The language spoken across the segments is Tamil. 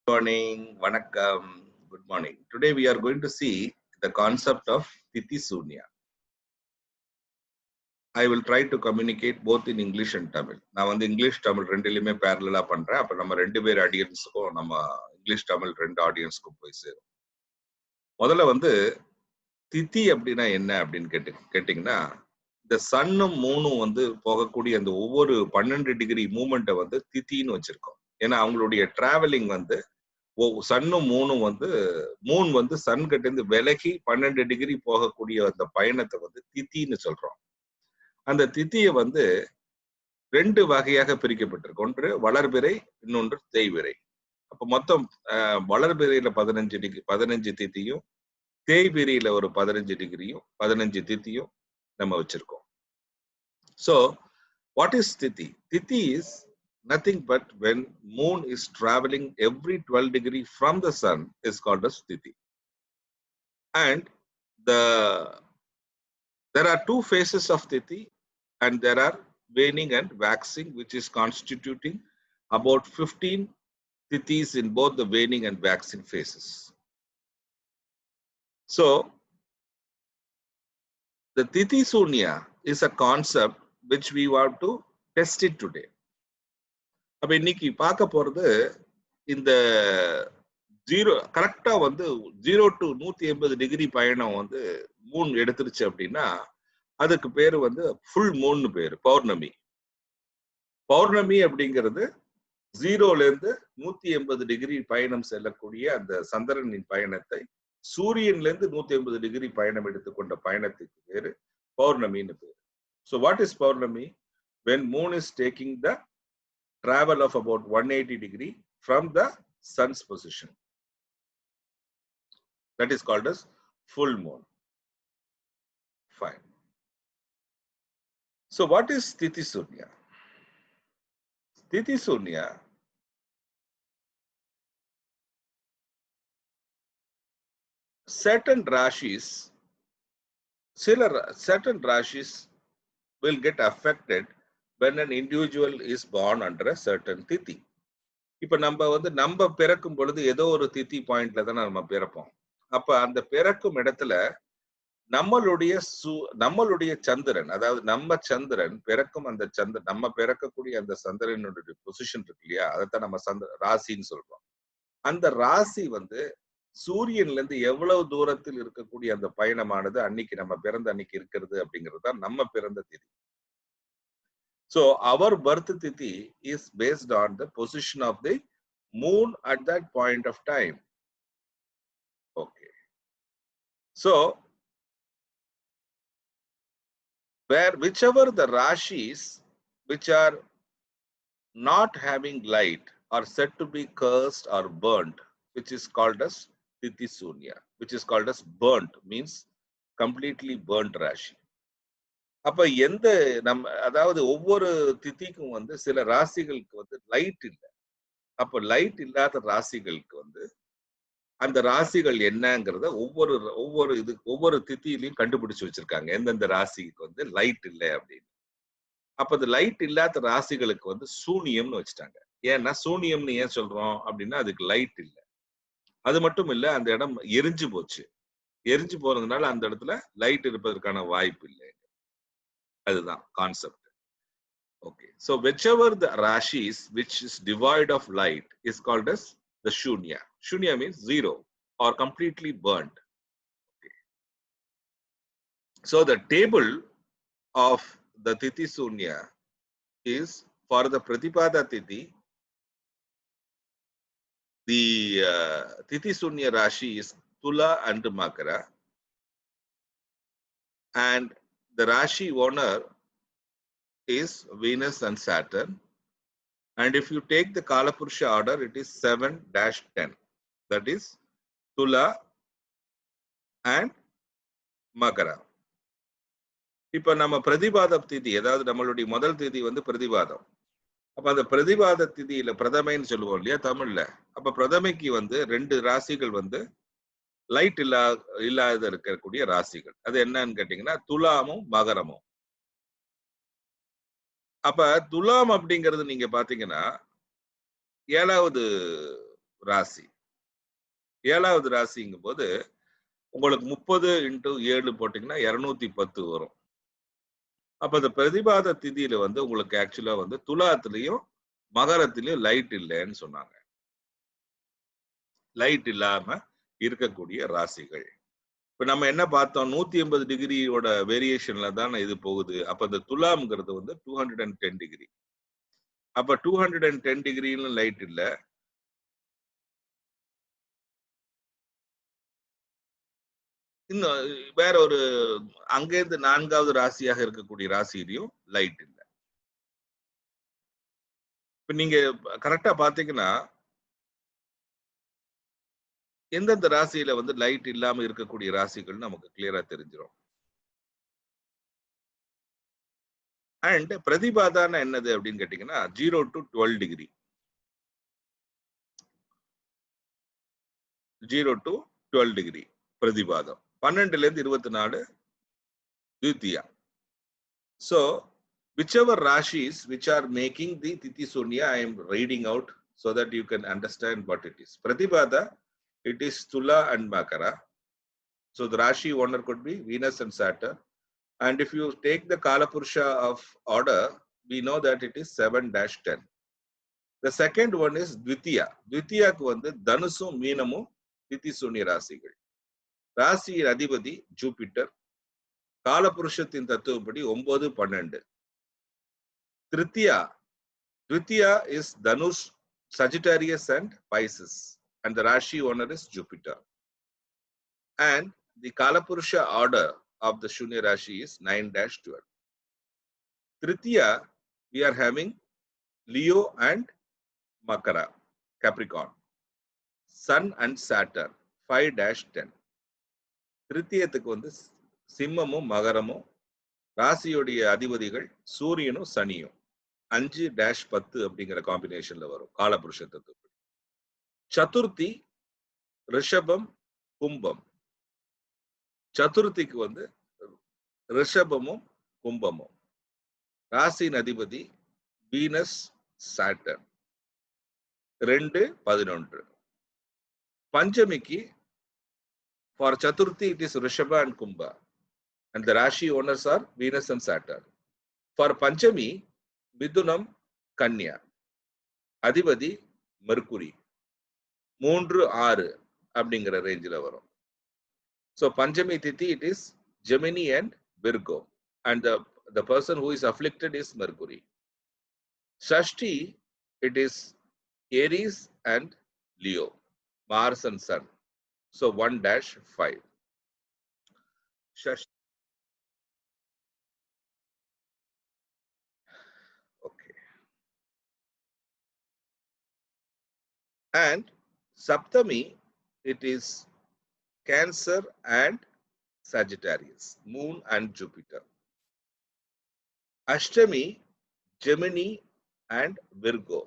Morning, vanakkam, good morning. Today we are going to see the concept of Tithi Sunya. I will try to communicate both in English and Tamil. நான் வந்து இங்கிலீஷ் தமிழ் ரெண்டுலையுமே பேரலா பண்றேன். அப்ப நம்ம ரெண்டு பேர் ஆடியன்ஸுக்கும் நம்ம இங்கிலீஷ் தமிழ் ரெண்டு ஆடியன்ஸ்க்கும் போய் சேரும். முதல்ல வந்து திதி அப்படின்னா என்ன அப்படின்னு கேட்டீங்கன்னா, இந்த சன்னும் மூணும் வந்து போகக்கூடிய அந்த ஒவ்வொரு 12 டிகிரி மூமெண்ட்டை வந்து திதின்னு வச்சிருக்கோம். ஏன்னா அவங்களுடைய டிராவலிங் வந்து சன்னும் மூணும் வந்து மூன் வந்து சன் கிட்ட இருந்து விலகி 12 டிகிரி போகக்கூடிய அந்த பயணத்தை வந்து திதின்னு சொல்றோம். அந்த திதியை வந்து ரெண்டு வகையாக பிரிக்கப்பட்டிருக்கு. ஒன்று வளர்பிறை, இன்னொன்று தேய்பிறை. அப்ப மொத்தம் வளர்பிறையில 15 திதியும், தேய்பிறையில ஒரு 15 டிகிரியும் 15 திதியும் நம்ம வச்சிருக்கோம். So what is திதி? திதி is nothing but when moon is traveling every 12 degree from the sun is called as Tithi. And there are two phases of Tithi, and there are waning and waxing, which is constituting about 15 Tithis in both the waning and waxing phases. So the Tithi Sunya is a concept which we want to test it today. அப்ப இன்னைக்கு பார்க்க போறது இந்த கரெக்டா வந்து 0 to 180 டிகிரி பயணம் வந்து மூன் எடுத்துருச்சு அப்படின்னா அதுக்கு பேரு வந்து ஃபுல் மூன்னு பேரு, பௌர்ணமி. பௌர்ணமி அப்படிங்கிறது 0ல இருந்து 180 டிகிரி பயணம் செல்லக்கூடிய அந்த சந்திரனின் பயணத்தை சூரியன்ல இருந்து 180 டிகிரி பயணம் எடுத்துக்கொண்ட பயணத்துக்கு பேரு பௌர்ணமின்னு பேரு. So what is Pournami? When moon is taking the travel of about 180 degree from the sun's position. That is called as full moon. Fine. So what is Tithi Sunya? Tithi Sunya certain rashis will get affected when an individual is born under a certain tithi. இப்ப நம்ம பிறக்கும் பொழுது ஏதோ ஒரு திதி பாயிண்ட்ல தான் நம்ம பிறப்போம். அப்ப அந்த பிறக்கும் இடத்துல நம்மளுடைய சந்திரன், அதாவது நம்ம சந்திரன் பிறக்கும் அந்த நம்ம பிறக்கக்கூடிய அந்த சந்திரனுடைய பொசிஷன் இருக்கு இல்லையா, அதைத்தான் நம்ம ராசின்னு சொல்றோம். அந்த ராசி வந்து சூரியன்ல இருந்து எவ்வளவு தூரத்தில் இருக்கக்கூடிய அந்த பயணமானது அன்னைக்கு நம்ம பிறந்த அன்னைக்கு இருக்கிறது அப்படிங்கிறது தான் நம்ம பிறந்த திதி. So our birth tithi is based on the position of the moon at that point of time. Okay. So whichever the rashis which are not having light are said to be cursed or burnt, which is called as Tithi Sunya, which is called as burnt, means completely burnt rashi. அப்ப அதாவது ஒவ்வொரு திதிக்கும் வந்து சில ராசிகளுக்கு வந்து லைட் இல்லை. அப்ப லைட் இல்லாத ராசிகளுக்கு வந்து அந்த ராசிகள் என்னங்கிறத ஒவ்வொரு திதியிலையும் கண்டுபிடிச்சு வச்சிருக்காங்க, எந்தெந்த ராசிக்கு வந்து லைட் இல்லை அப்படின்னு. அப்ப அந்த லைட் இல்லாத ராசிகளுக்கு வந்து சூனியம்னு வச்சுட்டாங்க. ஏன்னா சூனியம்னு ஏன் சொல்றோம் அப்படின்னா அதுக்கு லைட் இல்லை. அது மட்டும் இல்ல, அந்த இடம் எரிஞ்சு போச்சு. எரிஞ்சு போறதுனால அந்த இடத்துல லைட் இருப்பதற்கான வாய்ப்பு இல்லை. அதுதான் concept. Okay. So whichever the rashis which is devoid of light is called as the shunya. Shunya means zero or completely burnt. Okay. So the table of the Tithi Sunya is for the Pratipada Tithi. The Tithi Sunya Rashi is Tula and Makara, and the Rashi owner is Venus and Saturn. And if you take the Kalapurusha order, it is 7-10. That is Tula and Makara. இப்ப நம்ம பிரதிபாத திதி, அதாவது நம்மளுடைய முதல் திதி வந்து பிரதிபாதம். அப்ப அந்த பிரதிபாத திதியில பிரதமைன்னு சொல்லுவோம் இல்லையா தமிழ்ல. அப்ப பிரதமைக்கு வந்து 2 ராசிகள் வந்து லைட் இல்லாத இருக்கக்கூடிய ராசிகள். அது என்னன்னு கேட்டீங்கன்னா துலாமும் மகரமும். அப்ப துலாம் அப்படிங்கிறது நீங்க பாத்தீங்கன்னா 7வது ராசி. 7வது ராசிங்கும் போது உங்களுக்கு 30 × 7 போட்டீங்கன்னா 210 வரும். அப்ப இந்த பிரதிபாத திதியில வந்து உங்களுக்கு ஆக்சுவலா வந்து துலாத்திலையும் மகரத்திலையும் லைட் இல்லைன்னு சொன்னாங்க. லைட் இல்லாம இருக்கக்கூடிய ராசிகள். இப்ப நம்ம என்ன பார்த்தோம், 180 டிகிரியோட வேரியேஷன்ல தானே இது போகுது. அப்ப இந்த துலாம்ங்கிறது வந்து 210 டிகிரி. அப்ப 210 டிகிரியிலும் லைட் இல்ல. இன்னும் வேற ஒரு அங்கேருந்து 4வது ராசியாக இருக்கக்கூடிய ராசியிலையும் லைட் இல்ல. இப்ப நீங்க கரெக்டா பாத்தீங்கன்னா எந்தெந்த ராசியில வந்து லைட் இல்லாம இருக்கக்கூடிய ராசிகள் நமக்கு கிளியரா தெரிஞ்சிடும். அண்ட் பிரதிபாதான என்னது அப்படின்னு கேட்டீங்கன்னா 0 to 12 டிகிரி. 0 to 12 டிகிரி பிரதிபாதம். 12ல இருந்து 24 Dvitiya. So whichever rashis which are making the Tithi Sunya, I am reading out so that you can understand what it is. Pratibada, it is Tula and Makara. So the Rashi owner could be Venus and Saturn. And if you take the Kalapurusha of order, we know that it is 7-10. The second one is Dvitiya. Dvitiya ku vandu Dhanusum Meenamum Tithi Sunya ராசிகள். ராசியின் அதிபதி Jupiter. காலபுருஷத்தின் தத்துவப்படி 9, 12. Dvitiya is Dhanush, Sagittarius and Pisces. And the Rashi owner is Jupiter. And the Kalapurusha order of the Shunya Rashi is 9-12. Tritiya, we are having Leo and Makara, Capricorn. Sun and Saturn, 5-10. திருத்தியத்துக்கு வந்து சிம்மமும் மகரமும் ராசியுடைய அதிபதிகள் சூரியனும் சனியும் 5-10 அப்படிங்கிற காம்பினேஷன்ல வரும் காலபுருஷ தத்துவப்படி. சதுர்த்தி ரிஷபம் கும்பம். சதுர்த்திக்கு வந்து ரிஷபமும் கும்பமும். ராசியின் அதிபதி Venus Saturn 2-11. பஞ்சமிக்கு for Chaturthi it is Rishabha and Kumbha, and the Rashi owners are Venus and Saturn. For Panchami, Midunam, Kanya, Adhipati, Mercury, 3-6 அப்படிங்கிற ரேஞ்சில் வரும். So Panchami Tithi it is Gemini and Virgo, and the person who is afflicted is Mercury. Shashti it is Aries and Leo, Mars and Sun. So 1-5. Shashti. Okay. And Saptami, it is Cancer and Sagittarius, Moon and Jupiter. Ashtami, Gemini and Virgo.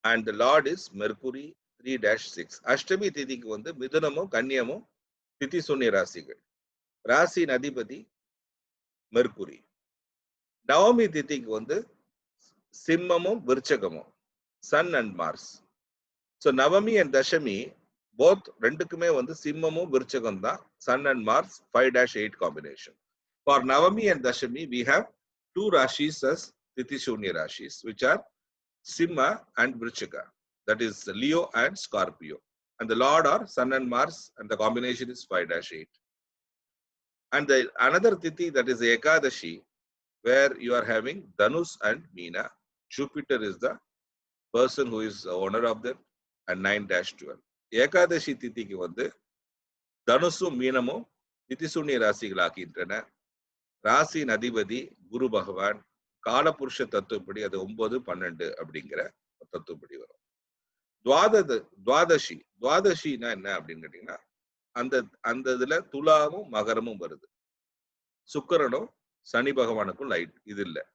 And the Lord is Mercury, 3-6. Ashtami திதிக்கு வந்து மிதுனமும் கன்னியமும் திதி சுன்னிய ராசிகள். ராசியின் அதிபதி மெர்குரி. நவமி திதிக்கு வந்து சிம்மமும் விருச்சகமும், Sun and Mars. So Navami and Dashami both ரெண்டுக்குமே வந்து சிம்மமும் விருச்சகம் தான், Sun and Mars 5-8 combination. For Navami and Dashami we have 2 rashis as Tithi Shunya rashis, which are Simha and Vrichika. That is Leo and Scorpio. And the Lord are Sun and Mars, and the combination is 5-8. And the another Tithi, that is Ekadashi, where you are having Dhanus and Meena. Jupiter is the person who is the owner of them, and 9-12. Ekadashi Tithikku வந்து தனுசும் மீனமும் திதிசூன்ய ராசிகளாகின்றன. ராசியின் அதிபதி குரு பகவான். காலபுருஷ தத்துவப்படி அது 9, 12 அப்படிங்கிற தத்துவப்படி வரும். துவாதசி. துவாதசினா என்ன அப்படின்னு கேட்டீங்கன்னா அந்த இதுல துலாமும் மகரமும் வருது. சுக்கிரனும் சனி பகவானுக்கும்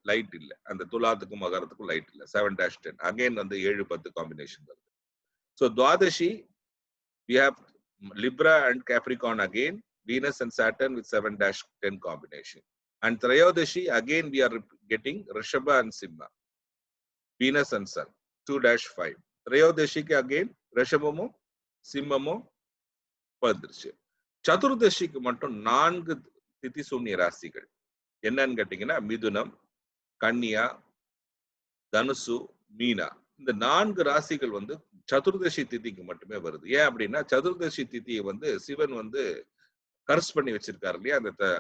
லைட் இல்ல. அந்த துலாத்துக்கும் மகரத்துக்கும் லைட் இல்ல. 7-10. அகைன் வந்து 7-10 காம்பினேஷன் வருது. So Dwadashi, we have Libra and Capricorn again, Venus and Saturn with 7-10 combination. And Trayodashi, again we are getting Rishabha and Simha, Venus and Sun, 2-5. Trayodashi again ரிஷபமும் சிம்மமும் வந்துருச்சு. சதுர்தசிக்கு மட்டும் 4 திதி சூன்ய ராசிகள் என்னன்னு கேட்டீங்கன்னா மிதுனம், கன்னியா, தனுசு, மீனா. இந்த 4 ராசிகள் வந்து சதுர்தசி திதிக்கு மட்டுமே வருது. ஏன் அப்படின்னா சதுர்தசி திதியை வந்து சிவன் வந்து கர்ஸ் பண்ணி வச்சிருக்காரு இல்லையா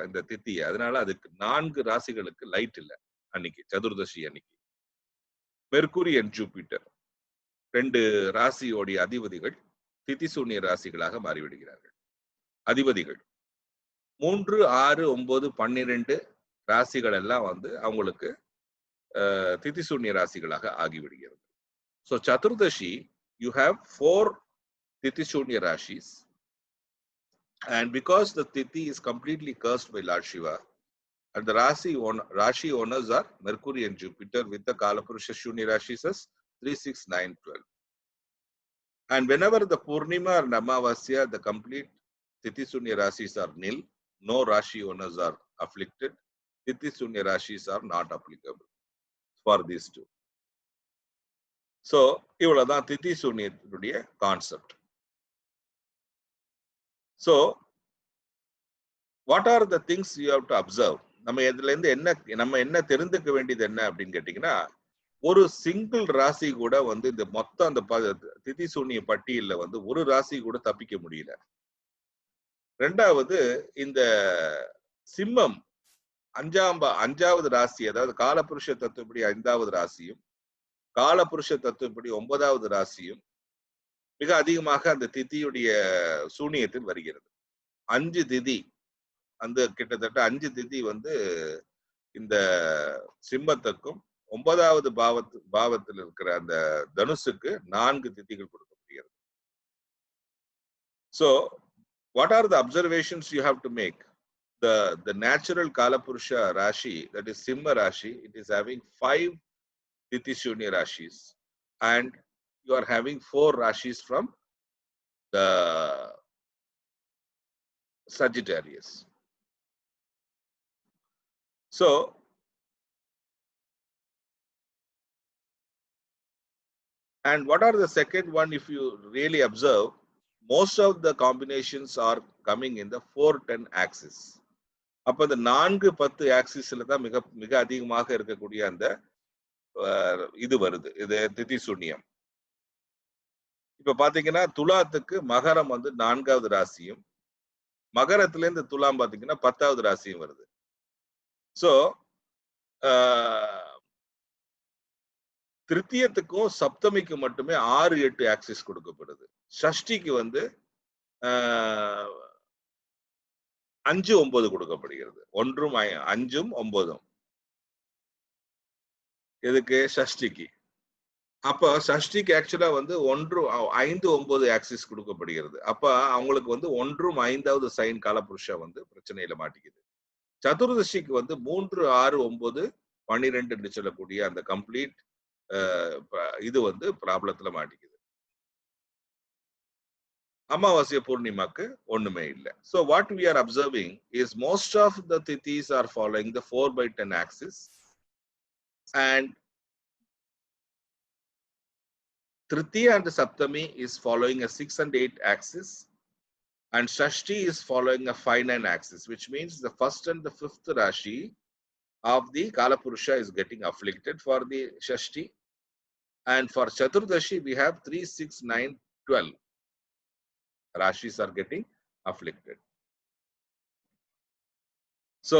இந்த திதியை. அதனால அதுக்கு 4 ராசிகளுக்கு லைட் இல்ல அன்னைக்கு சதுர்தசி அன்னைக்கு. மெர்க்குரி அண்ட் ஜூபிட்டர் 2 ராசியோடைய அதிபதிகள் திதி சூன்ய ராசிகளாக மாறிவிடுகிறார்கள். அதிபதிகள் 3, 6, 9, 12 ராசிகள் எல்லாம் வந்து அவங்களுக்கு திதி சூன்ய ராசிகளாக ஆகிவிடுகிறது. So Chaturdashi, you have 4 Tithi Shunya Rashis, and because the Tithi is completely cursed by Lord Shiva, and the Rashi owners are Mercury and Jupiter with the Kalapurusha Shunya Rashis as 3, 6, 9, 12. And whenever the Purnima or Amavasya, the complete Tithi Shunya Rashis are nil, no Rashi owners are afflicted, Tithi Shunya Rashis are not applicable for these two. So, இவ்வளவுதான் திதி சூன்யத்தினுடைய concept. So, what are the things you have to observe? நம்ம இதுல இருந்து என்ன தெரிந்துக்க வேண்டியது என்ன அப்படின்னு கேட்டீங்கன்னா, ஒரு சிங்கிள் ராசி கூட வந்து இந்த மொத்தம் அந்த திதி சூன்ய பட்டியல்ல வந்து ஒரு ராசி கூட தப்பிக்க முடியல. ரெண்டாவது, இந்த சிம்மம் 5வது ராசி, அதாவது காலபுருஷ தத்துவப்படி 5வது ராசியும் காலபுருஷ தத்துவப்படி 9வது ராசியும் மிக அதிகமாக அந்த திதியுடைய சூனியத்தில் வருகிறது. 5 திதி, அந்த கிட்டத்தட்ட 5 திதி வந்து இந்த சிம்மத்துக்கும் 9வது பாவத்தில் இருக்கிற அந்த தனுசுக்கு 4 திதிகள் கொடுக்கப்படுகிறது. So what are the observations you have to make? The natural Kalapurusha Rashi, that is Simha Rashi, it is having 5 Tithi Shunya Rashis, and you are having 4 Rashis from the Sagittarius. So, and what are the second one? If you really observe, most of the combinations are coming in the 4-10 axis. அப்ப இந்த 4-10 ஆக்சிஸ்ல தான் மிக அதிகமாக இருக்கக்கூடிய அந்த இது வருது, இது திதி சூன்யம். இப்ப பாத்தீங்கன்னா துலாத்துக்கு மகரம் வந்து 4வது ராசியும், மகரத்துல இருந்து துலாம் பாத்தீங்கன்னா 10வது ராசியும் வருது. சோ திருத்தியத்துக்கும் சப்தமிக்கு மட்டுமே 6-8 ஆக்சிஸ் கொடுக்கப்படுது. ஷஷ்டிக்கு வந்து 5-9 கொடுக்கப்படுகிறது. 1, 5, 9 எதுக்கு? ஷஷ்டிக்கு. அப்ப ஷஷ்டிக்கு ஆக்சுவலா வந்து 1, 5, 9 ஆக்சிஸ் கொடுக்கப்படுகிறது. அப்ப அவங்களுக்கு வந்து 1, 5வது சைன் காலபுருஷா வந்து பிரச்சனையில மாட்டிக்குது. சதுர்தசிக்கு வந்து 3, 6, 9, 12 என்று சொல்லக்கூடிய அந்த கம்ப்ளீட் இது வந்து ப்ராப்ளத்துல மாட்டிக்குது. அமாவாசை பூர்ணிமாக்கு ஒண்ணுமே இல்லை. So what we are observing is most of the tithis are following the 4/10 axis, and Tritiya and Saptami is following a 6 and 8 axis, and Shashti is following a 5-9 axis, which means the 1st and the 5th Rashi of the Kalapurusha is getting afflicted for the Shashti, and for Chaturdashi we have 3, 6, 9, 12 Rashis are getting afflicted. So,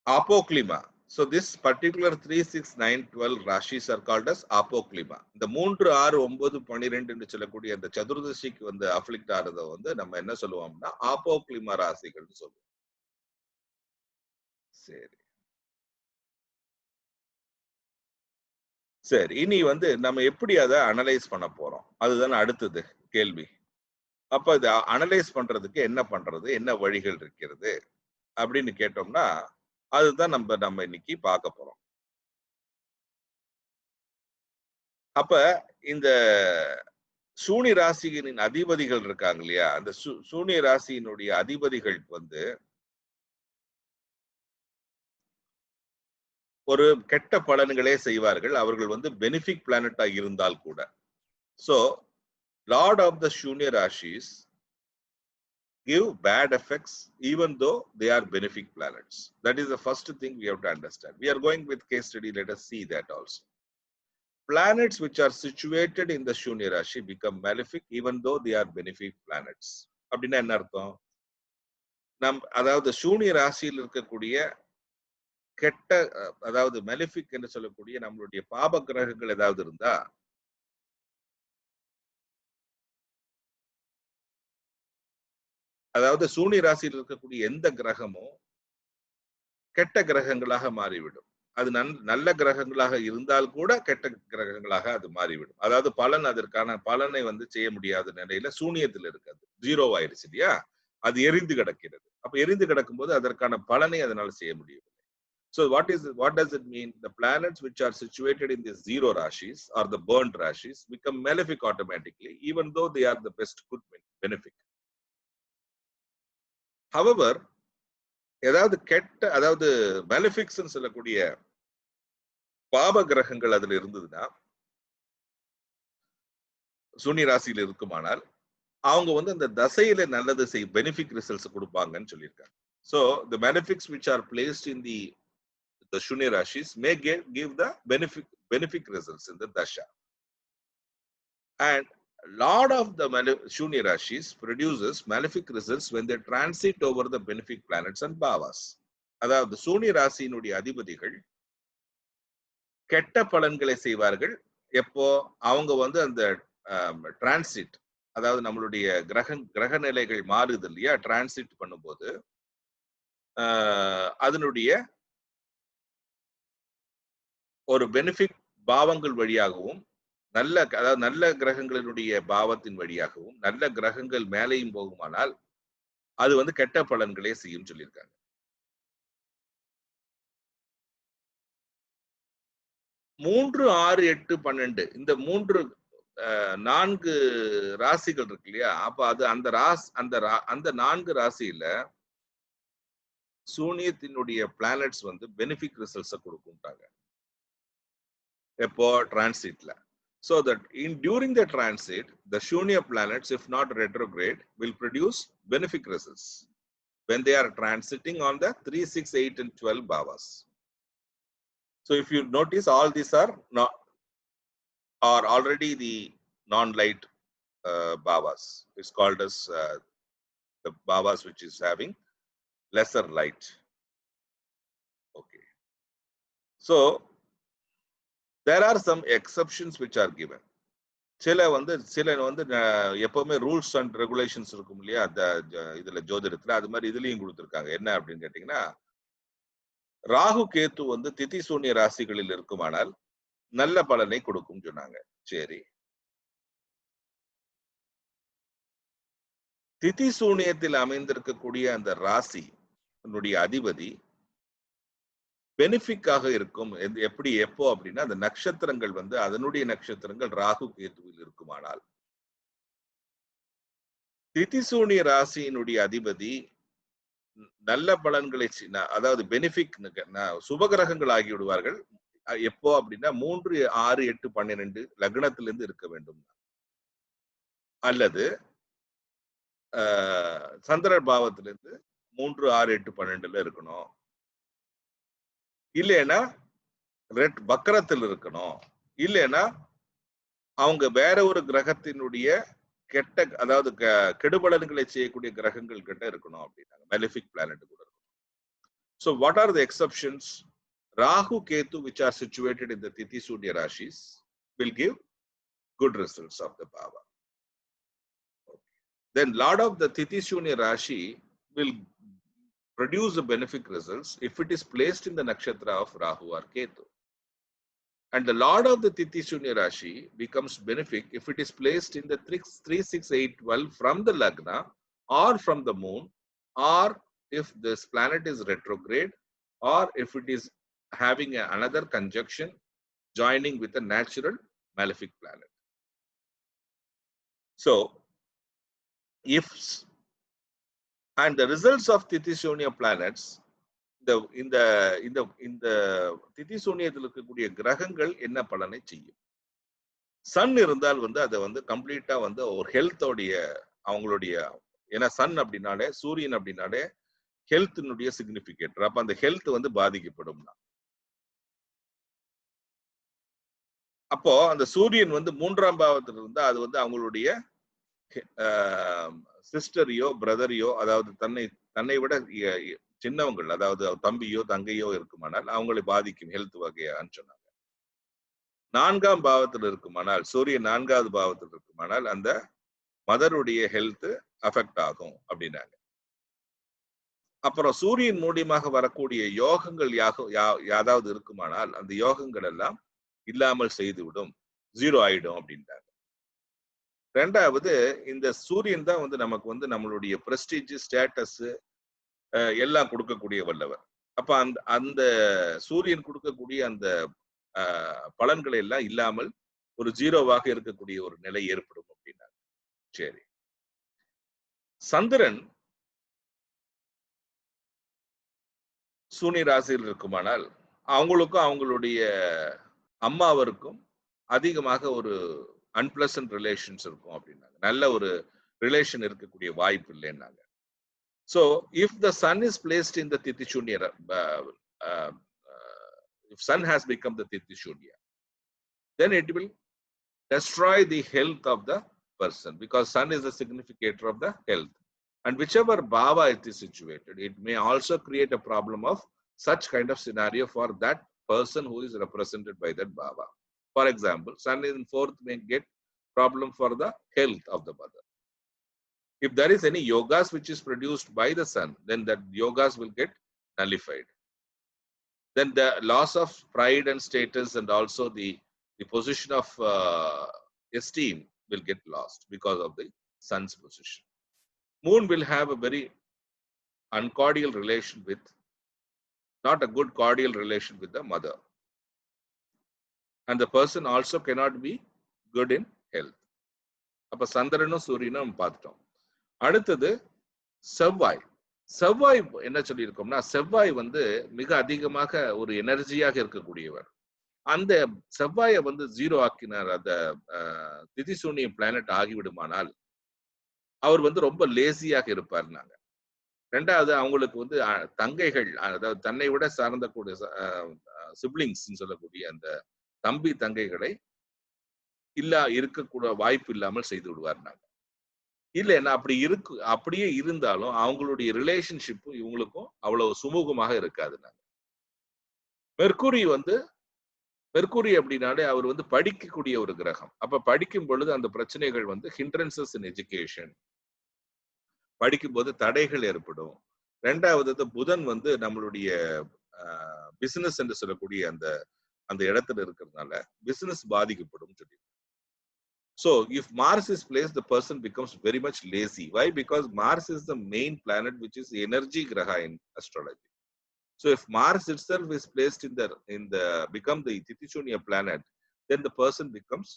apoklima. So this particular 3, 6, 9, 12 Rashis are called as apoklima. இந்த 3, 6, 9, 12 என்று சொல்லக்கூடிய அந்த சதுர்தசிக்கு வந்து அஃப்ளிக்ட் ஆறத வந்து நம்ம என்ன சொல்லுவோம்னா ஆப்போக்ளிமா ராசிகள் சொல்லுவோம். சரி, இனி வந்து நம்ம எப்படி அதை அனலைஸ் பண்ண போறோம், அதுதான் அடுத்தது கேள்வி. அப்ப இதை அனலைஸ் பண்றதுக்கு என்ன பண்றது, என்ன வழிகள் இருக்கிறது அப்படின்னு கேட்டோம்னா அதுதான் நம்ம இன்னைக்கு பார்க்க போறோம். அப்ப இந்த சூனி ராசியின் அதிபதிகள் இருக்காங்க இல்லையா, அந்த சூனி ராசியினுடைய அதிபதிகள் வந்து ஒரு கெட்ட பலன்களே செய்வார்கள். அவர்கள் வந்து பெனிஃபிக் பிளானட்டா இருந்தால் கூட. So Lord of the Shunya Rashis give bad effects even though they are benefic planets. That is the first thing we have to understand. We are going with case study. Let us see that also. Planets which are situated in the Shunya Rashi become malefic even though they are benefic planets. அப்படின்னா என்ன அர்த்தம்? அதாவது சூனிய ராசியில் இருக்கக்கூடிய கெட்ட அதாவது மெலிஃபிக் என்று சொல்லக்கூடிய நம்மளுடைய பாப கிரகங்கள் ஏதாவது இருந்தா அதாவது சூனிய ராசியில் இருக்கக்கூடிய எந்த கிரகமும் கெட்ட கிரகங்களாக மாறிவிடும். அது நல்ல கிரகங்களாக இருந்தால் கூட கெட்ட கிரகங்களாக அது மாறிவிடும். அதாவது பலன் அதற்கான பலனை வந்து செய்ய முடியாத நிலையில சூனியத்தில் இருக்காது, ஜீரோ ஆயிடுச்சு இல்லையா, அது எரிந்து கிடக்கிறது. அப்ப எரிந்து கிடக்கும் போது அதற்கான பலனை அதனால செய்ய முடியும். So what does it mean? The planets which are situated in the zero rashis or the burnt rashis become malefic automatically, even though they are the best good benefic. However, ஏதாவது கெட்ட அதாவது மெலிஃபிக்ஸ் சொல்லக்கூடிய பாப கிரகங்கள் அதுல இருந்ததுன்னா சூனிய ராசியில் இருக்குமானால் அவங்க வந்து அந்த தசையில நல்லது செய் பெனிஃபிக் ரிசல்ட்ஸ் கொடுப்பாங்கன்னு சொல்லியிருக்காங்க. So the malefics which are placed in the Shunya Rashis may give the benefic results in the Dasha. And Lord of the Shunya Rashis produces malefic results when they transit over the benefic planets and bhavas. அதாவது சூனிய ராசியினுடைய அதிபதிகள் கெட்ட பலன்களை செய்வார்கள் எப்போ அவங்க வந்து அந்த டிரான்சிட், அதாவது நம்மளுடைய கிரக நிலைகள் மாறுது இல்லையா, டிரான்சிட் பண்ணும்போது அதனுடைய ஒரு பெனிஃபிக் பாவங்கள் வழியாகவும் அதாவது நல்ல கிரகங்களினுடைய பாவத்தின் வழியாகவும் நல்ல கிரகங்கள் மேலேயும் போகுமானால் அது வந்து கெட்ட பலன்களே செய்யும் சொல்லியிருக்காங்க. 3, 6, 8, 12 இந்த 4 ராசிகள் இருக்கு இல்லையா, அப்ப அது அந்த 4 ராசியில சூனியத்தினுடைய பிளானட்ஸ் வந்து பெனிஃபிக் ரிசல்ட்ஸ் கொடுக்கும்ட்டாங்க எப்போ டிரான்சிட்ல. So that during the transit, the Shunya planets, if not retrograde, will produce benefic results when they are transiting on the 3, 6, 8, and 12 bhavas. So if you notice, all these are already the non-light bhavas. It's called as the bhavas which is having lesser light. Okay. So there are some exceptions which are given. சில வந்து எப்பவுமே ரூல்ஸ் அண்ட் ரெகுலேஷன்ஸ் இருக்கும் இல்லையா இதுல ஜோதிடத்துல, அது மாதிரி இதுலயும் கொடுத்துருக்காங்க. என்ன அப்படின்னு கேட்டீங்கன்னா, ராகு கேத்து வந்து திதி சூன்ய ராசிகளில் இருக்குமானால் நல்ல பலனை கொடுக்கும் சொன்னாங்க. சரி, திதி சூனியத்தில் அமைந்திருக்கக்கூடிய அந்த ராசி அதிபதி பெனிஃபிக்காக இருக்கும். எப்படி எப்போ அப்படின்னா, அந்த நட்சத்திரங்கள் வந்து அதனுடைய நட்சத்திரங்கள் ராகு கேத்துவில் இருக்குமானால், திதிசூனிய ராசியினுடைய அதிபதி நல்ல பலன்களை அதாவது பெனிஃபிக் சுபகிரகங்கள் ஆகி விடுவார்கள். எப்போ அப்படின்னா 3, 6, 8, 12 லக்னத்திலிருந்து இருக்க வேண்டும், அல்லது சந்திர பாவத்திலிருந்து 3, 6, 8, 12 இருக்கணும், இல்லைன்னா வக்கரத்தில் இருக்கணும், இல்லைன்னா அவங்க வேற ஒரு கிரகத்தினுடைய கெட்ட அதாவது கெடுபலன்களை செய்யக்கூடிய கிரகங்கள் கிட்ட இருக்கணும் அப்படின்னாங்க. மெலிஃபிக் பிளானட் கூட இருக்கும். So what are the exceptions? Rahu Ketu, which are situated in the Tithi Sudya Rashis, will give good results of the bhava. Okay. Then Lord of the Tithi Sudya Rashi will produce the benefic results if it is placed in the nakshatra of Rahu or Ketu. And the Lord of the Tithi Shunya Rashi becomes benefic if it is placed in the 3, 6, 8, 12 from the Lagna or from the moon, or if this planet is retrograde, or if it is having another conjunction joining with a natural malefic planet. So, and the results of Tithi Shunya planets, இந்த திதி சூன்யத்தில் இருக்கக்கூடிய கிரகங்கள் என்ன பலனை செய்யும்? சன் இருந்தால் வந்து அதை வந்து கம்ப்ளீட்டா வந்து ஒரு ஹெல்த்தோடைய அவங்களுடைய, ஏன்னா சன் அப்படின்னாலே சூரியன் அப்படின்னாலே ஹெல்த்தினுடைய சிக்னிபிகேட்டர். அப்ப அந்த ஹெல்த் வந்து பாதிக்கப்படும். அப்போ அந்த சூரியன் வந்து 3ஆம் பாவத்தில் இருந்தா அது வந்து அவங்களுடைய சிஸ்டரையோ பிரதரையோ, அதாவது தன்னை விட சின்னவங்கள், அதாவது தம்பியோ தங்கையோ இருக்குமானால் அவங்களை பாதிக்கும் ஹெல்த் வகையான்னு சொன்னாங்க. 4ஆம் பாவத்தில் இருக்குமானால், சூரியன் 4வது பாவத்தில் இருக்குமானால் அந்த மதருடைய ஹெல்த் அஃபெக்ட் ஆகும் அப்படின்னாங்க. அப்புறம் சூரியன் மூலியமாக வரக்கூடிய யோகங்கள் யாதாவது இருக்குமானால் அந்த யோகங்கள் எல்லாம் இல்லாமல் செய்துவிடும், ஜீரோ ஆயிடும் அப்படின்ட்டாங்க. 2வது, இந்த சூரியன் தான் வந்து நமக்கு வந்து நம்மளுடைய பிரஸ்டீஜ், ஸ்டேட்டஸ் எல்லாம் கொடுக்கக்கூடிய வல்லவர். அப்ப அந்த அந்த சூரியன் கொடுக்கக்கூடிய அந்த பலன்களை எல்லாம் இல்லாமல் ஒரு ஜீரோவாக இருக்கக்கூடிய ஒரு நிலை ஏற்படும் அப்படின்னா. சரி, சந்திரன் சூனி ராசியில் இருக்குமானால் அவங்களுக்கும் அவங்களுடைய அம்மாவிற்கும் அதிகமாக ஒரு அன்பிளசன்ட் ரிலேஷன்ஸ் இருக்கும் அப்படின்னாங்க. நல்ல ஒரு ரிலேஷன் இருக்கக்கூடிய வாய்ப்பு இல்லைன்னாங்க. So, if the sun is placed in the Titishunya, if sun has become the Titishunya, then it will destroy the health of the person, because sun is a significator of the health. And whichever bhava it is situated, it may also create a problem of such kind of scenario for that person who is represented by that bhava. For example, sun in 4th may get problem for the health of the mother. If there is any yogas which is produced by the sun, then that yogas will get nullified. Then the loss of pride and status and also the position of esteem will get lost because of the sun's position. Moon will have a very uncordial relation with, not a good cordial relation with the mother. And the person also cannot be good in health. அப்ப சந்திரனும் சூரியனும் பார்த்துட்டோம். அடுத்தது செவ்வாய். செவ்வாய் என்ன சொல்லியிருக்கோம்னா, செவ்வாய் வந்து மிக அதிகமாக ஒரு எனர்ஜியாக இருக்கக்கூடியவர். அந்த செவ்வாயை வந்து ஜீரோ ஆக்கினார், அந்த திதிசூனிய பிளானட் ஆகிவிடுமானால் அவர் வந்து ரொம்ப லேசியாக இருப்பார். நாங்க 2வது, அவங்களுக்கு வந்து தங்கைகள், அதாவது தன்னை விட சார்ந்த கூடிய சிப்ளிங்ஸ் சொல்லக்கூடிய அந்த தம்பி தங்கைகளை இருக்கக்கூட வாய்ப்பு இல்லாமல் செய்து விடுவார். நாங்க இல்ல அப்படி அப்படியே இருந்தாலும் அவங்களுடைய ரிலேஷன்ஷிப் இவங்களுக்கும் அவ்வளவு சுமூகமாக இருக்காது. மெர்க்குரி அப்படின்னாலே அவர் வந்து படிக்கக்கூடிய ஒரு கிரகம். அப்ப படிக்கும் பொழுது அந்த பிரச்சனைகள் வந்து ஹிண்ட்ரன்சஸ் இன் எஜுகேஷன், படிக்கும்போது தடைகள் ஏற்படும். 2வது, புதன் வந்து நம்மளுடைய பிசினஸ் என்று சொல்லக்கூடிய அந்த இடத்துல இருக்கிறதுனால பிசினஸ் பாதிக்கப்படும் சொல்லி. So, if Mars is placed, the person becomes very much lazy. Why? Because Mars is the main planet, which is energy graha in astrology. So, if Mars itself is placed become the Titishunya planet, then the person becomes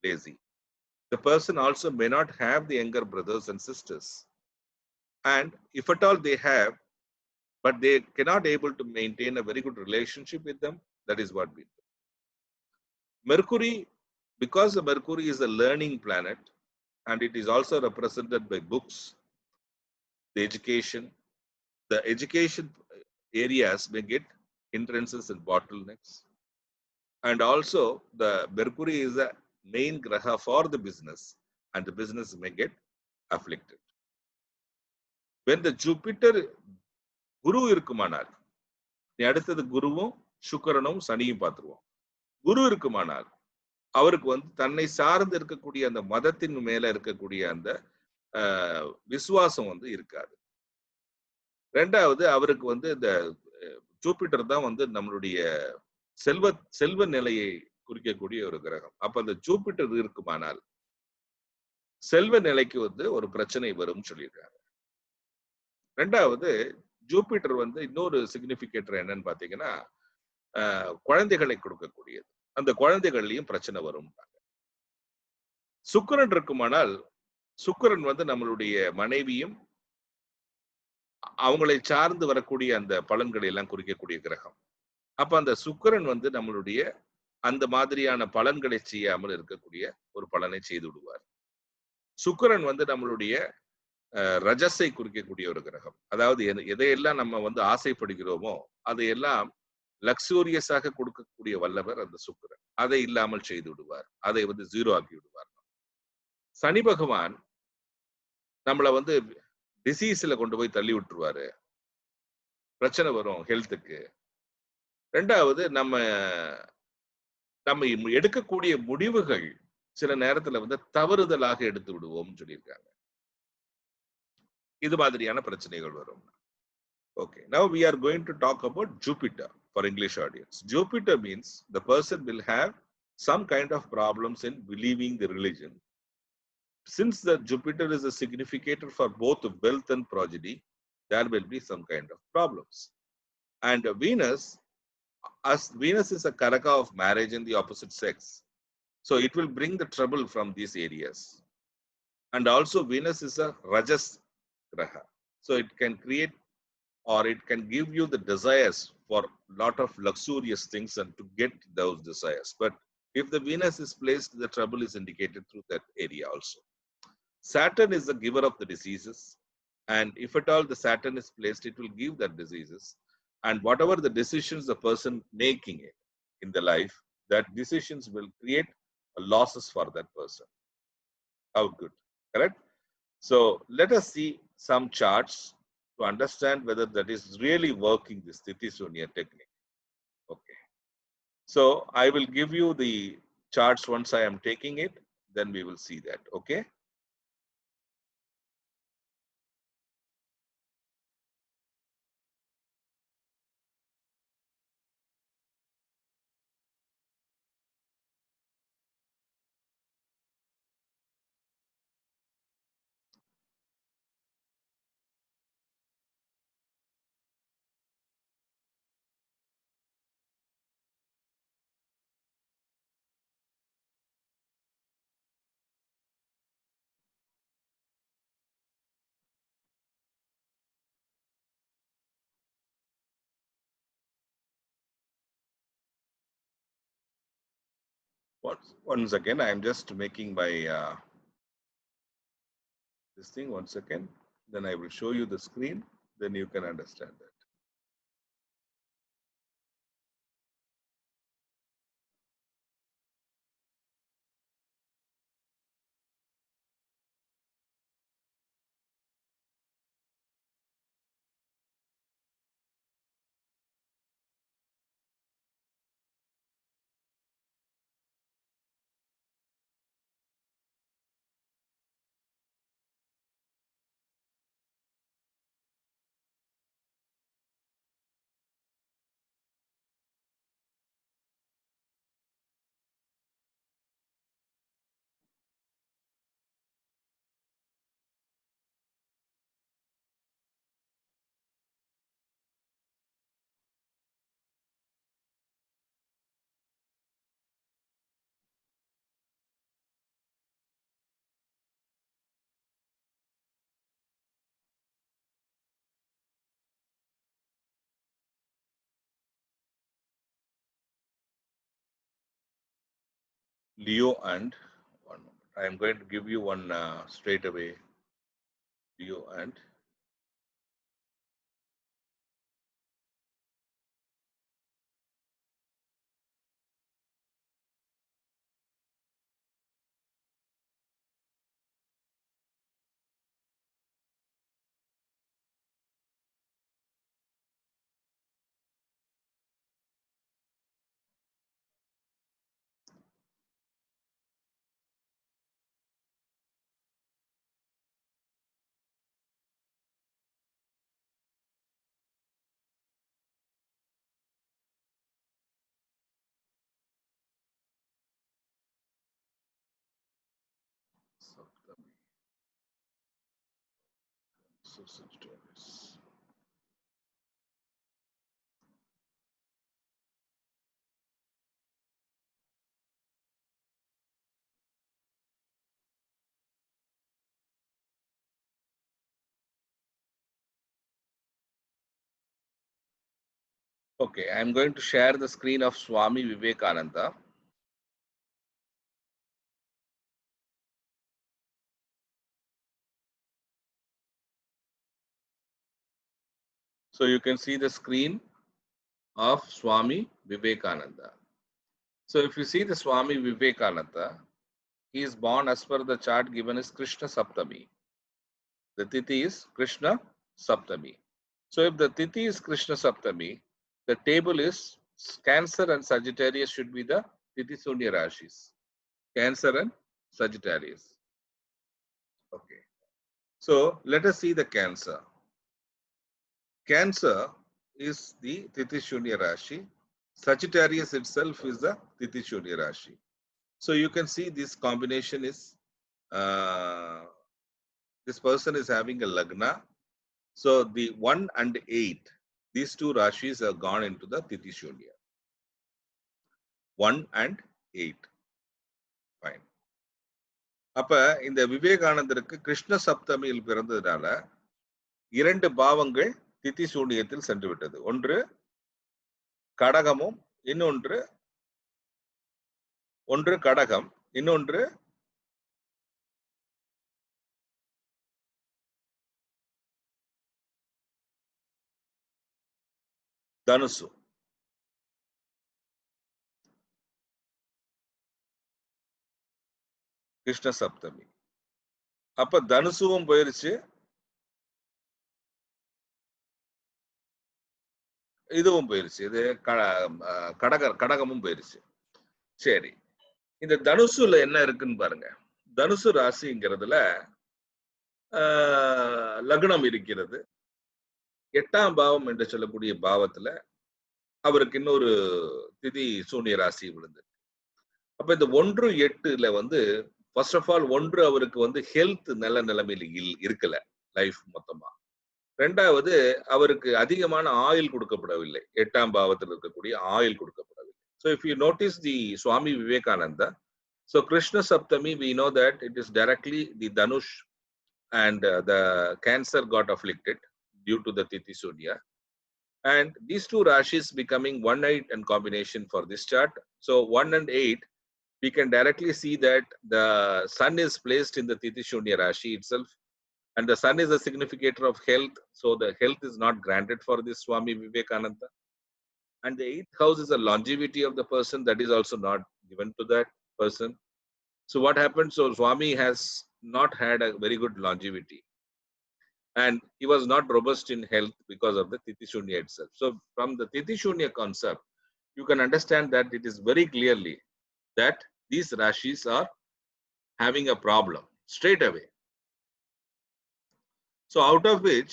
lazy. The person also may not have the younger brothers and sisters. And if at all they have, but they cannot able to maintain a very good relationship with them, that is what we do. Mercury, because the Mercury is a learning planet and it is also represented by books, the education areas may get hindrances and bottlenecks. And also the Mercury is a main graha for the business and the business may get afflicted. When the Jupiter, Guru இருக்குமானால், அடுத்தது குருவும் சுக்கிரனும் சனியும் பார்த்துருவோம். குரு இருக்குமானால் அவருக்கு வந்து தன்னை சார்ந்து இருக்கக்கூடிய அந்த மதத்தின் மேல இருக்கக்கூடிய அந்த விசுவாசம் வந்து இருக்காது. 2வது, அவருக்கு வந்து இந்த ஜூபிட்டர் தான் வந்து நம்மளுடைய செல்வ நிலையை குறிக்கக்கூடிய ஒரு கிரகம். அப்ப அந்த ஜூபிட்டர் இருக்குமானால் செல்வ நிலைக்கு வந்து ஒரு பிரச்சனை வரும் சொல்லியிருக்காங்க. 2வது, ஜூபிட்டர் வந்து இன்னொரு சிக்னிபிகேட்டர் என்னன்னு பாத்தீங்கன்னா, குழந்தைகளை கொடுக்கக்கூடியது. அந்த குழந்தைகள்லயும் பிரச்சனை வரும். சுக்கிரன் இருக்குமானால் சுக்கிரன் வந்து நம்மளுடைய மனைவியும் அவங்களை சார்ந்து வரக்கூடிய அந்த பலன்களை எல்லாம் குறிக்கக்கூடிய கிரகம். அப்ப அந்த சுக்கிரன் வந்து நம்மளுடைய அந்த மாதிரியான பலன்களை செய்யாமல் இருக்கக்கூடிய ஒரு பலனை செய்து விடுவார். சுக்கிரன் வந்து நம்மளுடைய ரஜஸை குறிக்கக்கூடிய ஒரு கிரகம். அதாவது எதையெல்லாம் நம்ம வந்து ஆசைப்படுகிறோமோ அதையெல்லாம் லக்ஸூரியஸாக கொடுக்கக்கூடிய வல்லவர் அந்த சுக்கிரன். அதை இல்லாமல் செய்து விடுவார். அதை வந்து ஜீரோ ஆக்கி விடுவார். சனி பகவான் நம்மள வந்து டிசீஸ்ல கொண்டு போய் தள்ளி விட்டுருவாரு. பிரச்சனை வரும் ஹெல்த்துக்கு. 2வது நம்ம நம்ம எடுக்கக்கூடிய முடிவுகள் சில நேரத்துல வந்து தவறுதலாக எடுத்து விடுவோம்னு சொல்லியிருக்காங்க. இது மாதிரியான பிரச்சனைகள் வரும். Okay, now we are going to talk about Jupiter for English audience. Jupiter means the person will have some kind of problems in believing the religion. Since the Jupiter is a significator for both wealth and progeny, there will be some kind of problems. And Venus, as Venus is a karaka of marriage in the opposite sex, so it will bring the trouble from these areas. And also Venus is a Rajas graha, so it can create or it can give you the desires for a lot of luxurious things and to get those desires. But if the Venus is placed, the trouble is indicated through that area also. Saturn is the giver of the diseases. And if at all the Saturn is placed, it will give that diseases. And whatever the decisions the person making it in the life, that decisions will create losses for that person. How good, correct? So let us see some charts to understand whether that is really working, this Sthiti Sunya technique. Okay. So I will give you the charts once I am taking it, then we will see that. Okay. Once again, I am just making my this thing. 1 second. Then I will show you the screen. Then you can understand that. Leo and one moment. I am going to give you one straight away. Leo and Saptami. Sagittarius. Okay, I am going to share the screen of Swami Vivekananda. So you can see the screen of Swami Vivekananda. So if you see the Swami Vivekananda, he is born as per the chart given as Krishna Saptami. The Tithi is Krishna Saptami. So if the Tithi is Krishna Saptami, the table is Cancer and Sagittarius should be the Tithi Sunya Rashis. Cancer and Sagittarius. Okay. So let us see the Cancer. Cancer is the Tithi Shunya Rashi. Sagittarius itself is the Tithi Shunya Rashi. So you can see this combination is, this person is having a Lagna. So the 1 and 8, these two Rashis have gone into the Tithi Shunya. 1 and 8. Fine. அப்ப இந்த விவேகானந்தருக்கு கிருஷ்ண சப்தமியில் பிறந்ததுனால 2 பாவங்கள் திதி சூன்யத்தில் சென்று விட்டது. ஒன்று கடகமும் ஒன்று கடகம், இன்னொன்று தனுசு. கிருஷ்ண சப்தமி. அப்ப தனுசுவும் போயிருச்சு, இதுவும் போயிருச்சு. இது கடகமும் போயிருச்சு. சரி, இந்த தனுசுல என்ன இருக்குன்னு பாருங்க. தனுசு ராசிங்கிறதுல லக்னம் இருக்கிறது. 8ஆம் பாவம் என்று சொல்லக்கூடிய பாவத்துல அவருக்கு இன்னொரு திதி சூன்ய ராசி விழுந்து. அப்ப இந்த 1-8ல வந்து ஃபர்ஸ்ட் ஆஃப் ஆல் 1 அவருக்கு வந்து ஹெல்த் நல்ல நிலைமையில் இருக்கல, லைஃப் மொத்தமா. 2வது அவருக்கு அதிகமான ஆயில் கொடுக்கப்படவில்லை, 8ஆம் பாவத்தில் இருக்கக்கூடிய ஆயில் கொடுக்கப்படவில்லை. So if you notice the Swami Vivekananda, so Krishna Saptami, we know that it is directly the Dhanush and the Cancer got afflicted due to the Tithi Sunya. And these two Rashis becoming 1-8 and combination for this chart. So 1 and 8, we can directly see that the sun is placed in the Tithi Shunya Rashi itself. And the sun is a significator of health. So the health is not granted for this Swami Vivekananda. And the 8th house is the longevity of the person, that is also not given to that person. So what happened? So Swami has not had a very good longevity. And he was not robust in health because of the Tithi Shunya itself. So from the Tithi Shunya concept, you can understand that it is very clearly that these Rashis are having a problem straight away. So out of which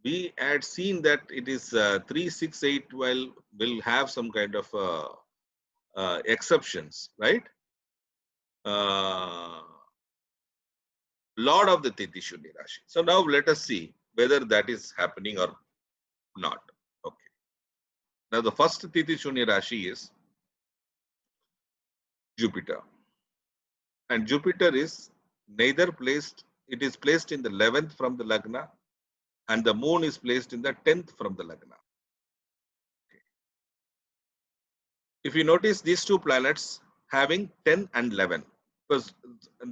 we had seen that it is 3, 6, 8, 12 will have some kind of exceptions, right? Lord of the Tithi Shunya Rashi. So now let us see whether that is happening or not. Okay. Now the first Tithi Shunya Rashi is Jupiter. And Jupiter is neither placed, it is placed in the 11th from the Lagna, and the moon is placed in the 10th from the Lagna. Okay. If you notice these two planets having 10 and 11, because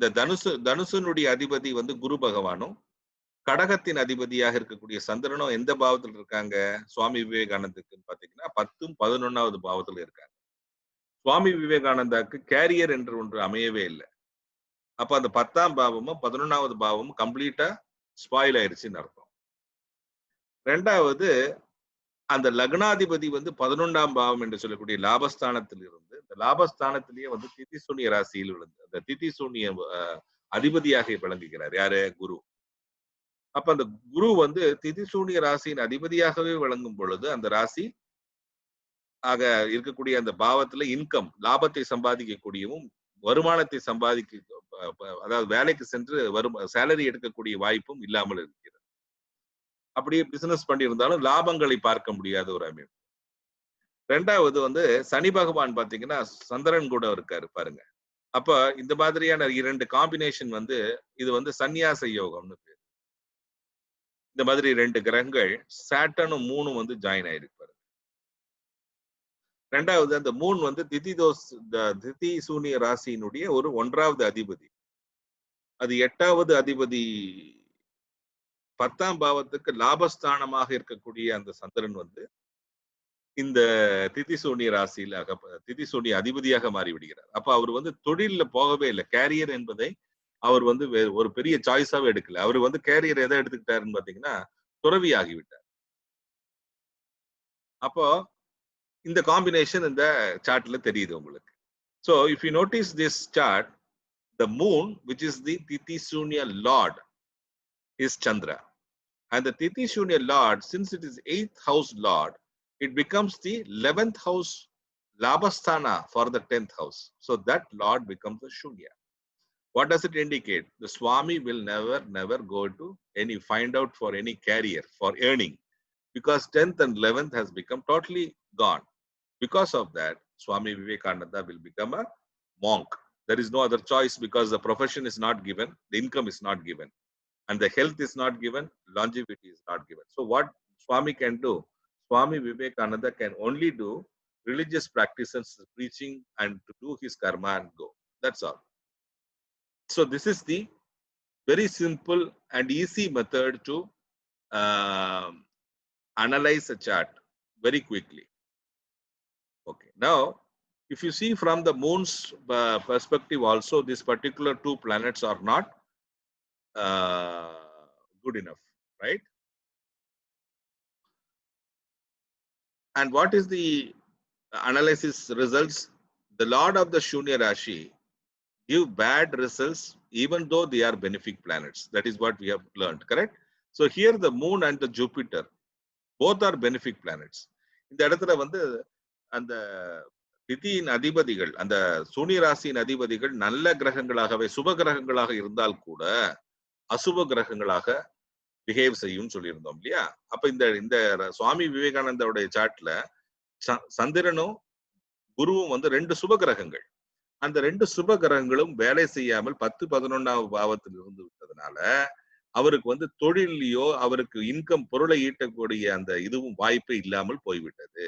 the தனுசனுடைய அதிபதி வந்து குரு பகவானும் கடகத்தின் அதிபதியாக இருக்கக்கூடிய சந்திரனும் எந்த பாவத்தில் இருக்காங்க சுவாமி விவேகானந்துக்கு பாத்தீங்கன்னா 10ம் 11வது பாவத்தில் இருக்காங்க. சுவாமி விவேகானந்தாக்கு கேரியர் என்று ஒன்று அமையவே இல்லை. அப்ப அந்த 10ஆம் பாவமும் 11வது பாவமும் கம்ப்ளீட்டா ஸ்பாயில் ஆயிருச்சுன்னு அர்த்தம். 2வது அந்த லக்னாதிபதி வந்து 11ஆம் பாவம் என்று சொல்லக்கூடிய லாபஸ்தானத்தில் இருந்து, இந்த லாபஸ்தானத்திலேயே வந்து திதி சூன்ய ராசியில் விழுந்து அந்த திதி சூன்ய அதிபதியாக விளங்குகிறார். யாரு? குரு. அப்ப அந்த குரு வந்து திதி சூன்ய ராசியின் அதிபதியாகவே விளங்கும் பொழுது அந்த ராசி ஆக இருக்கக்கூடிய அந்த பாவத்துல இன்கம், லாபத்தை சம்பாதிக்கக்கூடியவும் வருமானத்தை சம்பாதிக்க, அதாவது வேலைக்கு சென்று சேலரி எடுக்கக்கூடிய வாய்ப்பும் இல்லாமல் இருக்கிறது. அப்படியே பிசினஸ் பண்ணியிருந்தாலும் லாபங்களை பார்க்க முடியாத ஒரு அமைப்பு. 2வது வந்து சனி பகவான் பாத்தீங்கன்னா சந்திரன் கூட இருக்காரு பாருங்க. அப்ப இந்த மாதிரியான 2 காம்பினேஷன் வந்து இது வந்து சந்நியாச யோகம்னு பேரு. இந்த மாதிரி 2 கிரகங்கள் சாட்டனும் மூணும் வந்து ஜாயின் ஆயிருப்பாரு. 2வது அந்த மூன் வந்து திதி சூன்ய ராசியினுடைய ஒரு 1வது அதிபதி. அது 8வது அதிபதி 10ஆம் பாவத்துக்கு லாபஸ்தானமாக இருக்கக்கூடிய அந்த சந்திரன் வந்து இந்த திதிசூனிய ராசியில திதிசூனிய அதிபதியாக மாறி விடுகிறார். அப்ப அவர் வந்து தொழில்ல போகவே இல்லை. கேரியர் என்பதை அவர் வந்து ஒரு பெரிய சாய்ஸாவே எடுக்கல. அவர் வந்து கேரியர் எதை எடுத்துக்கிட்டாருன்னு பாத்தீங்கன்னா துறவி ஆகிவிட்டார். அப்போ இந்த காம்பினேஷன் இந்த சார்ட்ல தெரியுது உங்களுக்கு. So if you notice this chart, the moon, which is the Tithi Shunya Lord, is Chandra. And the Tithi Shunya Lord, since it is 8th house Lord, it becomes the 11th house Labasthana for the 10th house. So that Lord becomes a Shunya. What does it indicate? The Swami will never go to find out for any career, for earning, because 10th and 11th has become totally gone. Because of that, Swami Vivekananda will become a monk. There is no other choice because the profession is not given, the income is not given, and the health is not given, longevity is not given. So what Swami can do? Swami Vivekananda can only do religious practices, preaching, and to do his karma and go. That's all. So this is the very simple and easy method to analyze a chart very quickly. Okay. Now, if you see from the moon's perspective also, these particular two planets are not good enough, right? And what is the analysis results? The Lord of the Shunya Rashi give bad results even though they are benefic planets. That is what we have learned, correct? So here the moon and the Jupiter, both are benefic planets. இந்த இடத்துல வந்து அந்த திதியின் அதிபதிகள், அந்த சூனிய ராசியின் அதிபதிகள் நல்ல கிரகங்களாகவே சுப கிரகங்களாக இருந்தால் கூட அசுப கிரகங்களாக பிஹேவ் செய்யும் சொல்லியிருந்தோம் இல்லையா? அப்ப இந்த இந்த சுவாமி விவேகானந்தருடைய சாட்ல சந்திரனும் குருவும் வந்து 2 சுப கிரகங்கள். அந்த 2 சுப கிரகங்களும் வேலை செய்யாமல் 10, 11ஆம் பாவத்தில் இருந்து விட்டதுனால அவருக்கு வந்து தொழிலையோ அவருக்கு இன்கம் பொருளை ஈட்டக்கூடிய அந்த இதுவும் வாய்ப்பு இல்லாமல் போய்விட்டது.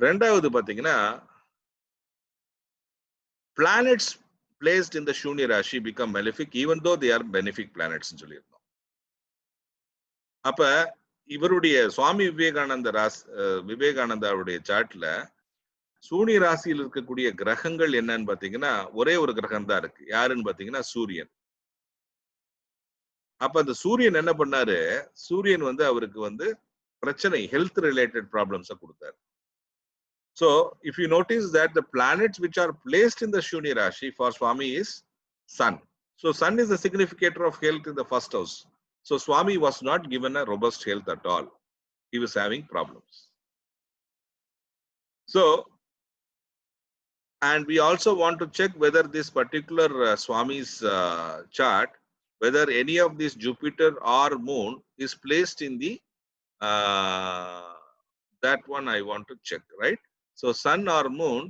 ரெண்டாவது பாத்தீங்கன்னா planets placed in the Shunya Rashi become malefic even though they are benefic planets ன்னு சொல்லியிருந்தோம். அப்ப இவருடைய சுவாமி விவேகானந்தாவுடைய சார்ட்ல சூனிய ராசியில் இருக்கக்கூடிய கிரகங்கள் என்னன்னு பாத்தீங்கன்னா ஒரே ஒரு கிரகம் தான் இருக்கு. யாருன்னு பாத்தீங்கன்னா சூரியன். அப்ப அந்த சூரியன் என்ன பண்ணாரு? சூரியன் வந்து அவருக்கு வந்து பிரச்சனை ஹெல்த் ரிலேட்டட் ப்ராப்ளம்ஸை கொடுத்தாரு. So if you notice that the planets which are placed in the Shunya Rashi for Swami is Sun. So Sun is the significator of health in the first house. So Swami was not given a robust health at all. He was having problems. So, and we also want to check whether this particular Swami's chart, whether any of this Jupiter or Moon is placed in the that one I want to check, right? So Sun or Moon,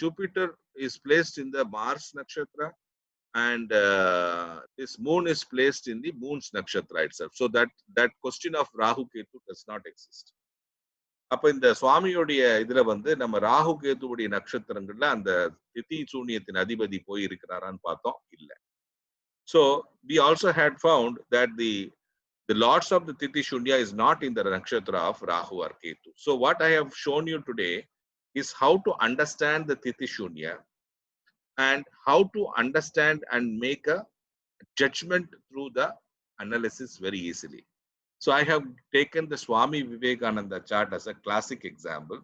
Jupiter is placed in the Mars nakshatra, and this Moon is placed in the Moon's nakshatra itself. So that question of Rahu Ketu does not exist. அப்ப இந்த சுவாமியுடைய இதுல வந்து நம்ம ராகு கேதுவுடைய நட்சத்திரங்கள்ல அந்த திதி சூனியத்தின் அதிபதி போய் இருக்கிறாரான்னு பார்த்தோம் இல்ல. So we also had found that the lords of the Tithi Shunya is not in the nakshatra of Rahu or Ketu. So what I have shown you today is how to understand the Tithi Shunya and how to understand and make a judgment through the analysis very easily. So I have taken the Swami Vivekananda chart as a classic example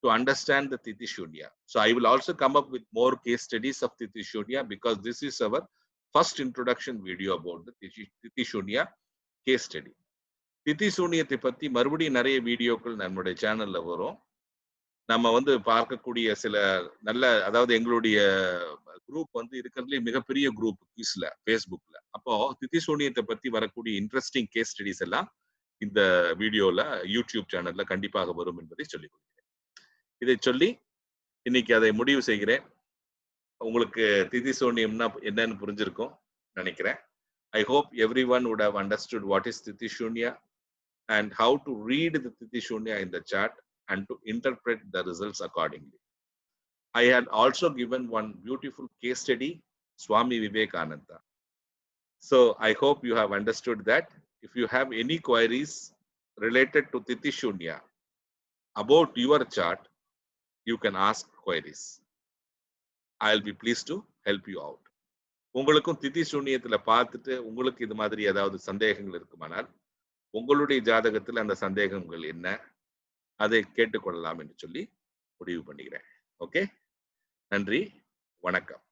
to understand the Tithi Shunya. So I will also come up with more case studies of Tithi Shunya because this is our first introduction video about the Tithi Shunya case study. திதி சூனியத்தை பத்தி மறுபடியும் நிறைய வீடியோக்கள் நம்மளுடைய சேனல்ல வரும். நம்ம வந்து பார்க்கக்கூடிய சில நல்ல, அதாவது எங்களுடைய குரூப் வந்து இருக்கிறதுலே மிகப்பெரிய குரூப் குவிஸ்ல ஃபேஸ்புக்ல. அப்போ திதி சூனியத்தை பத்தி வரக்கூடிய இன்ட்ரெஸ்டிங் கேஸ் ஸ்டடிஸ் எல்லாம் இந்த வீடியோல யூடியூப் சேனல்ல கண்டிப்பாக வரும் என்பதை சொல்லிக் கொடுக்கிறேன். இதை சொல்லி இன்னைக்கு அதை முடிவு செய்கிறேன். உங்களுக்கு திதி சூனியம்னா என்னன்னு புரிஞ்சிருக்கும் நினைக்கிறேன். I hope everyone would have understood what is Tithi Shunya and how to read the Tithi Shunya in the chart and to interpret the results accordingly. I had also given one beautiful case study, Swami Vivekananda. So I hope you have understood that. If you have any queries related to Tithi Shunya about your chart, you can ask queries. I'll be pleased to help you out. உங்களுக்கும் திதி சூன்யத்துல பார்த்துட்டு உங்களுக்கு இது மாதிரி ஏதாவது சந்தேகங்கள் இருக்குமானால் உங்களுடைய ஜாதகத்தில் அந்த சந்தேகங்கள் என்ன அதை கேட்டுக்கொள்ளலாம் என்று சொல்லி முடிவு பண்ணுகிறேன். ஓகே, நன்றி, வணக்கம்.